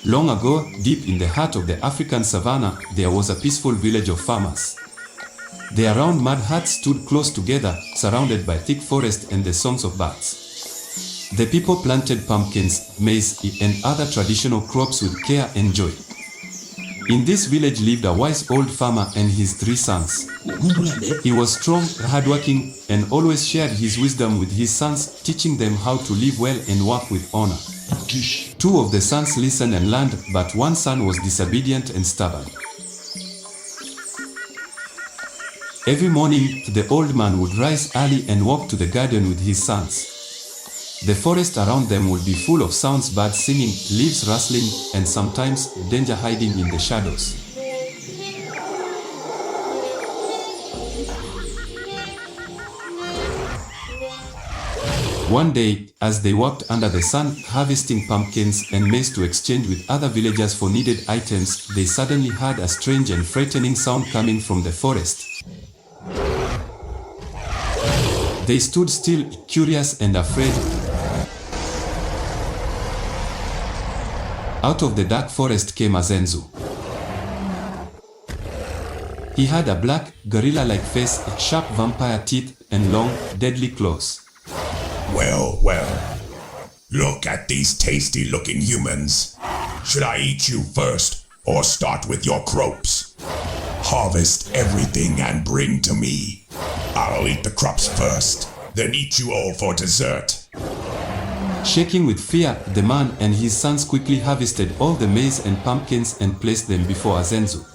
Long ago, deep in the heart of the African savannah, there was a peaceful village of farmers. Their round mud huts stood close together, surrounded by thick forest and the songs of birds. The people planted pumpkins, maize, and other traditional crops with care and joy. In this village lived a wise old farmer and his 3 sons. He was strong, hardworking, and always shared his wisdom with his sons, teaching them how to live well and work with honor. 2 of the sons listened and learned, but one son was disobedient and stubborn. Every morning, the old man would rise early and walk to the garden with his sons. The forest around them would be full of sounds, birds singing, leaves rustling, and sometimes danger hiding in the shadows. One day, as they walked under the sun, harvesting pumpkins and maize to exchange with other villagers for needed items, they suddenly heard a strange and frightening sound coming from the forest. They stood still, curious and afraid. Out of the dark forest came Azenzu. He had a black, gorilla-like face, sharp vampire teeth, and long, deadly claws. Well, look at these tasty-looking humans. Should I eat you first, or start with your crops? Harvest everything and bring to me. I'll eat the crops first, then eat you all for dessert. Shaking with fear, the man and his sons quickly harvested all the maize and pumpkins and placed them before Azenzu.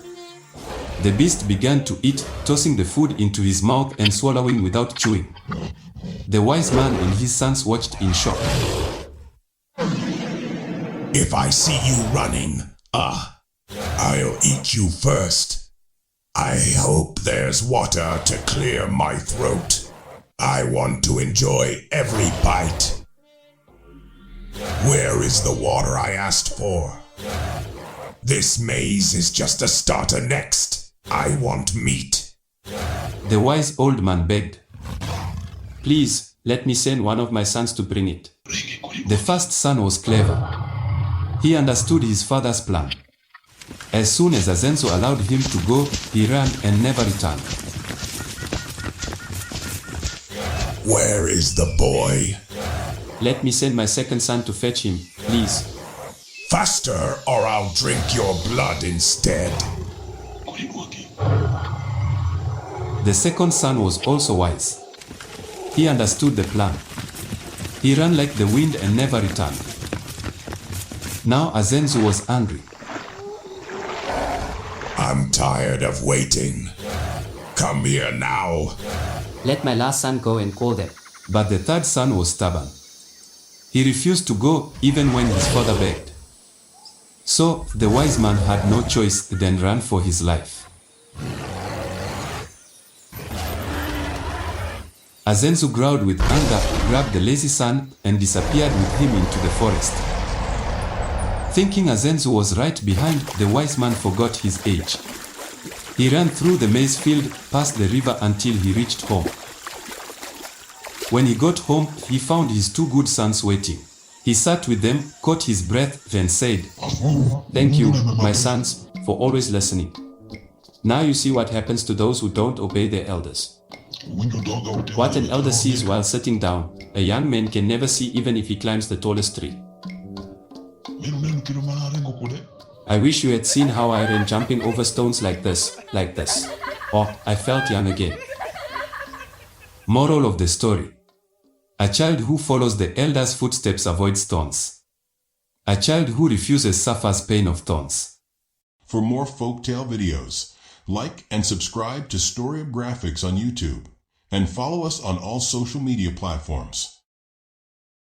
The beast began to eat, tossing the food into his mouth and swallowing without chewing. The wise man and his sons watched in shock. If I see you running, I'll eat you first. I hope there's water to clear my throat. I want to enjoy every bite. Where is the water I asked for? This maize is just a starter next. I want meat. The wise old man begged. Please, let me send one of my sons to bring it. The first son was clever. He understood his father's plan. As soon as Azenzu allowed him to go, he ran and never returned. Where is the boy? Let me send my second son to fetch him, please. Faster, or I'll drink your blood instead. The second son was also wise. He understood the plan. He ran like the wind and never returned. Now Azenzu was angry. I'm tired of waiting. Come here now. Let my last son go and call them. But the third son was stubborn. He refused to go even when his father begged. So the wise man had no choice than run for his life. Azenzu growled with anger, grabbed the lazy son, and disappeared with him into the forest. Thinking Azenzu was right behind, the wise man forgot his age. He ran through the maize field, past the river until he reached home. When he got home, he found his 2 good sons waiting. He sat with them, caught his breath, then said, "Thank you, my sons, for always listening. Now you see what happens to those who don't obey their elders. What an elder sees while sitting down, a young man can never see even if he climbs the tallest tree. I wish you had seen how I ran jumping over stones like this. Oh, I felt young again." Moral of the story. A child who follows the elder's footsteps avoids thorns. A child who refuses suffers pain of thorns. For more folktale videos, like and subscribe to Story of Graphics on YouTube, and follow us on all social media platforms.